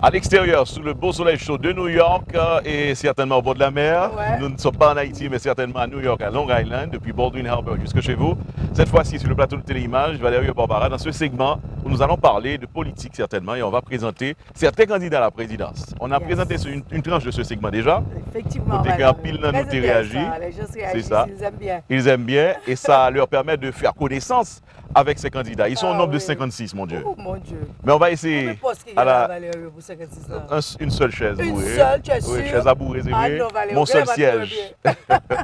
À l'extérieur, sous le beau soleil chaud de New York et certainement au bord de la mer. Ouais. Nous ne sommes pas en Haïti, mais certainement à New York, à Long Island, depuis Baldwin Harbor jusque chez vous. Cette fois-ci, sur le plateau de Téléimage, Valérie Barbara, dans ce segment où nous allons parler de politique certainement et on va présenter certains candidats à la présidence. On a présenté une tranche de ce segment déjà. Effectivement. Côté qu'un pile dans nous réagit. Les gens C'est réagissent, ça. ils aiment bien. Ils aiment bien et ça leur permet de faire connaissance avec ces candidats. Ils sont au nombre de oui. 56, mon Dieu. Oh mon Dieu. Mais on va Combien essayer de postes qu'il y à a là, la, Valérie, pour 56 ans? une seule chaise Une bourrée. seule, tu es Oui, sûr? chaise à bout réservée. Ah non, Valérie, Mon seul vraiment, siège. tu vas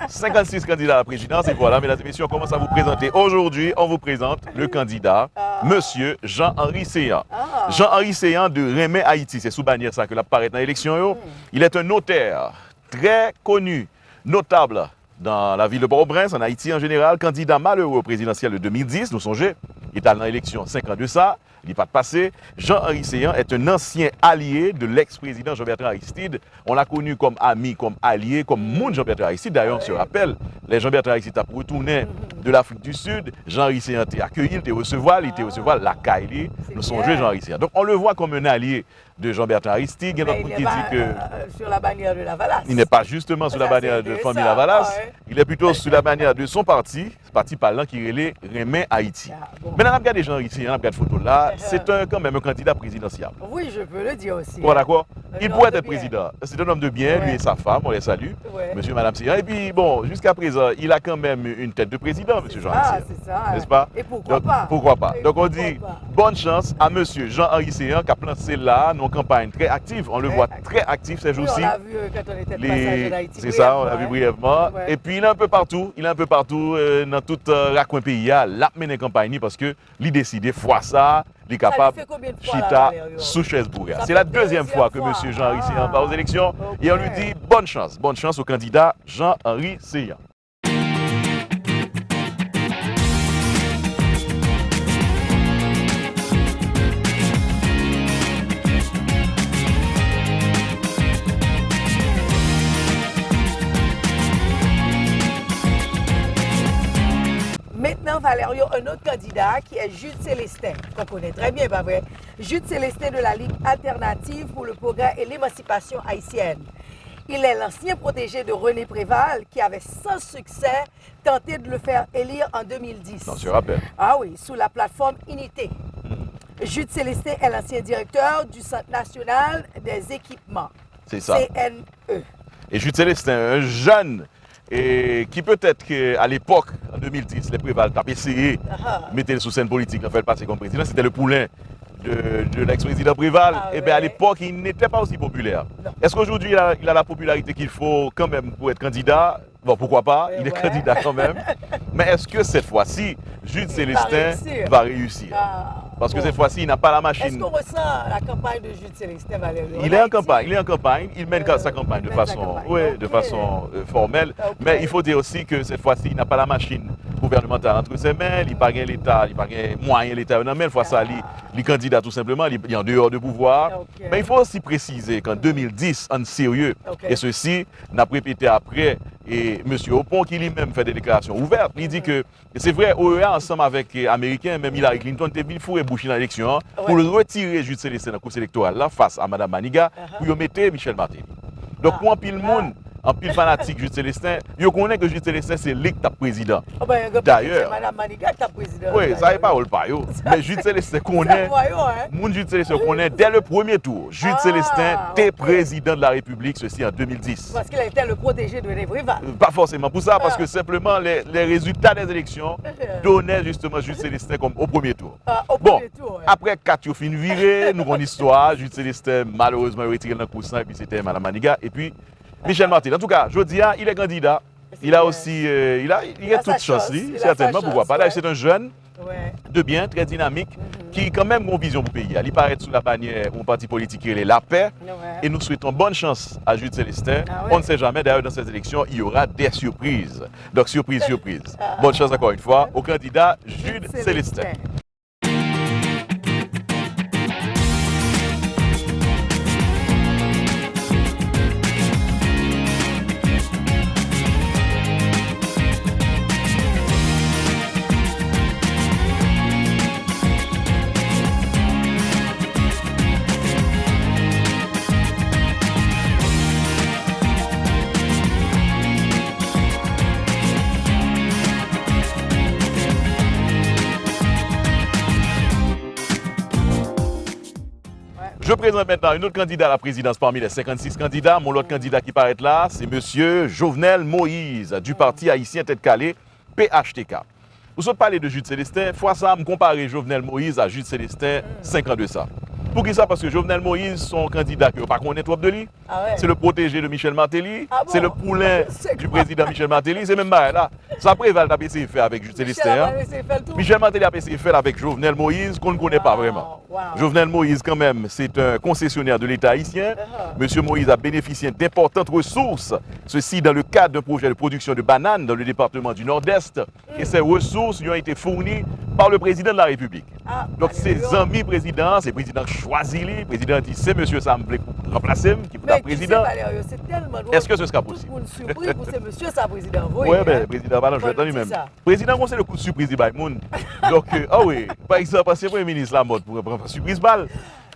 56 candidats à la présidence. Et voilà, mesdames et messieurs, on commence à vous présenter. Aujourd'hui, on vous présente le candidat, monsieur Jean-Henri Séan. Ah. Jean-Henri Séan de Remè Haïti. C'est sous bannière ça que l'apparaît dans l'élection. Il est un notaire très connu, notable dans la ville de Port-au-Prince, en Haïti en général, candidat malheureux au présidentiel de 2010, nous songez, il est allé dans l'élection 5 ans de ça, il n'est pas de passé. Jean-Henri Séan est un ancien allié de l'ex-président Jean-Bertrand Aristide. On l'a connu comme ami, comme allié, comme monde Jean-Bertrand Aristide. D'ailleurs, on se rappelle, les Jean-Bertrand Aristide a retourné de l'Afrique du Sud. Jean-Henri Séan t'a accueilli, il t'a recevoir, il t'a recevoir la Kaili. Nous songeons Jean-Henri Séan. Donc, on le voit comme un allié de Jean-Bertrand Aristide. Il y a Mais d'autres il qui n'est disent pas que sur la bannière de la Valasse. il n'est pas justement sous la Ça, bannière c'est de intéressant. famille Lavalas, Ouais. il est plutôt sous la bannière de son parti parlant qui relève Remè Haïti. Ah, bon. Maintenant, on a regardé Jean ici, on a regardé photo là, c'est quand même un candidat présidentiel. Oui, je peux le dire aussi. Bon, d'accord? Un Il homme pourrait de être bien. président. C'est un homme de bien, lui Ouais. et sa femme, on les salue. Ouais. Monsieur et Madame Séan. Et puis, bon, jusqu'à présent, il a quand même une tête de président, monsieur Jean-Henri Ah, Séan. c'est ça. N'est-ce pas? Et pourquoi Donc, pas? pourquoi pas? Et Donc on pourquoi dit pas? bonne chance à monsieur Jean-Henri Séan qui a lancé là nos campagnes très actives. On le Très voit actif. très actif ces Oui, jours-ci. on l'a vu quand on était de passage en Haïti. C'est ça, on l'a vu brièvement, brièvement. Ouais. Et puis il est un peu partout, dans tout raccoin pays, la mené campagne parce que lui décide, fois ça, il est capable Ça lui fait combien de fois, là, chita Valérie? sous chaise bourrée. Ça C'est fait la deuxième fois que fois. monsieur Jean-Henri Séan Ah. va aux élections Ok. et on lui dit bonne chance au candidat Jean-Henri Séan. Maintenant, Valérie, un autre candidat qui est Jude Célestin, qu'on connaît très bien, pas vrai? Jude Célestin de la Ligue alternative pour le progrès et l'émancipation haïtienne. Il est l'ancien protégé de René Préval qui avait sans succès tenté de le faire élire en 2010. On se rappelle. Ah oui, sous la plateforme Unité. Jude Célestin est l'ancien directeur du Centre national des équipements, C'est ça. CNE. Et Jude Célestin, un jeune et qui peut-être qu'à l'époque, en 2010, les Préval ont essayé de mettre sous scène politique, de faire passer comme président. C'était le poulain de l'ex-président Préval. Ah Et bien à ouais. l'époque, il n'était pas aussi populaire. Non. Est-ce qu'aujourd'hui, il a la popularité qu'il faut quand même pour être candidat? Bon, pourquoi pas? Il est Ouais. candidat quand même. Mais est-ce que cette fois-ci, Jude Célestin réussir. va réussir? Ah, Parce que bon. cette fois-ci, il n'a pas la Est-ce machine. qu'on ressent la campagne de Jude Célestin, Valérie? Il est en campagne, il mène sa campagne de il mène sa façon, campagne. oui, Ok. de façon formelle. Ok. Mais il faut dire aussi que cette fois-ci, il n'a pas la machine gouvernementale entre ses mains, il n'a pas l'État, il n'a pas moyen l'État. Non, mais une fois ça, il est candidat tout simplement, il est en dehors de pouvoir. Ok. Mais il faut aussi préciser qu'en 2010, en sérieux, Ok. et ceci n'a répété après, et M. Opon qui lui-même fait des déclarations ouvertes, il dit que c'est vrai, OEA ensemble avec les Américains, même Hillary Clinton, était venu fourrer boucher dans l'élection hein, pour le retirer Jude Célestin dans la course électorale là, face à Mme Maniga, pour y mettre Michel Martelly. Donc, pour un pile monde, un pile fanatique Jude Célestin, il connaît que Jude Célestin, c'est l'état président. Oh ben, D'ailleurs. c'est Mme Maniga qui est présidente. Oui, ça n'est pas le payo. Mais Jude Célestin connaît. Hein? Moun Jude Célestin connaît dès le premier tour. Jude Célestin était ok. président de la République, ceci en 2010. Parce qu'il a été le protégé de René Préval. Pas forcément pour ça, parce que simplement les résultats des élections donnaient justement Jude Célestin comme au premier tour. Au Bon, premier tour, ouais. après 4 jours fin viré, nous avons une histoire. Jude Célestin, malheureusement, retiré dans le coussin, et puis c'était Mme Maniga. Et puis, Michel Martelly. En tout cas, je dis, il est candidat. Il a aussi, il a sa toute chance, chance, lui, il a certainement, sa pourquoi chance, pas. Là, ouais. c'est un jeune Ouais. de bien, très dynamique, qui quand même a une vision pour le pays. Il paraît sous la bannière d'un parti politique qui est la paix. Ouais. Et nous souhaitons bonne chance à Jude Célestin. Ah ouais. On ne sait jamais, d'ailleurs, dans ces élections, il y aura des surprises. Donc, surprise. Bonne chance encore une fois au candidat Jude Célestin. Je présente maintenant un autre candidat à la présidence parmi les 56 candidats. Mon autre candidat qui paraît là, c'est M. Jovenel Moïse du parti haïtien Tête Calée, PHTK. Vous avez parlé de Jude Célestin, fois ça, me comparer Jovenel Moïse à Jude Célestin, 5 ans de ça. Pour qui ça? Parce que Jovenel Moïse, son candidat que vous ne connaissez pas de lui, c'est le protégé de Michel Martelly, c'est le poulain du président Michel Martelly, c'est même là. Ça prévale a essayé de faire avec Jude Célestin. Michel Martelly a essayé de faire avec Jovenel Moïse, qu'on ne connaît pas vraiment. Jovenel Moïse, quand même, c'est un concessionnaire de l'État haïtien. Monsieur Moïse a bénéficié d'importantes ressources, ceci dans le cadre d'un projet de production de bananes dans le département du Nord-Est. Et ces ressources lui ont été fournies par le président de la République. Donc ses amis présidents, c'est le président choisi, le président dit c'est monsieur ça me plaît pour remplacer, qui est le président. Est-ce que ce sera possible? Tout le monde surpris pour ce monsieur ça président. Oui, mais le président va le lui-même. Le président conseille le coup de surprise by monde. Donc, ah oui, par exemple, c'est le premier ministre la mode pour prendre surprise balle.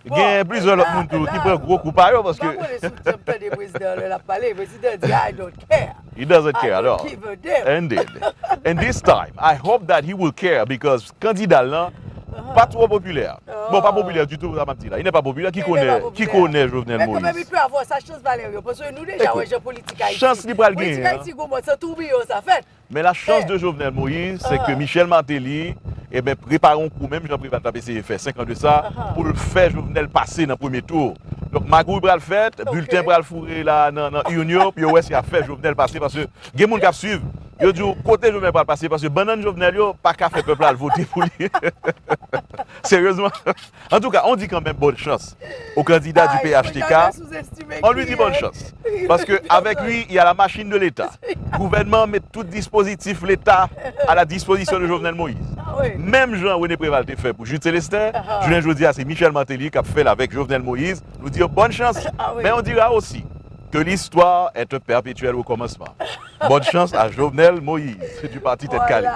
Il y a plusieurs autres monde qui prennent gros coup par eux parce que. Le président dit I don't care. He doesn't care at all. Give a damn. Indeed. And this time, I hope that he will care because candidat là, pas trop populaire. Bon, pas populaire du tout, ça m'a dit là. Il n'est pas populaire. Qui connaît Jovenel Moïse? Mais quand même, il peut avoir sa chance, Valérie, parce que nous déjà, ouais, politique haïtienne. Chance libre à le gagner. Politique haïtienne, c'est tout bio, ça fait. Mais la chance de Jovenel Moïse, c'est que Michel Martelly, eh bien, préparons pour même Jean-Privat Tapessé fait 5 ans de ça, pour le faire Jovenel passer dans le premier tour. Donc, Magouille va le faire, bulletin va le fourrer là dans l'Union, puis ouais, c'est à faire Jovenel passer parce que il y a des gens qui suivent. Yo dit côté Jovenel va passer parce que banane Jovenel yo pas qu'à faire peuple à voter pour lui. Sérieusement. En tout cas, on dit quand même bonne chance au candidat du PHTK. On lui dit bonne chance parce que avec lui, il y a la machine de l'État. Le gouvernement met tout dispositif l'État à la disposition de Jovenel Moïse. Même Jean-René Préval a fait pour Jude Célestin, Julien Jodia, c'est Michel Martelly qui a fait avec Jovenel Moïse. Nous dire bonne chance. Mais on dira aussi que l'histoire est un perpétuel recommencement. Bonne chance à Jovenel Moïse du parti Tête Calée.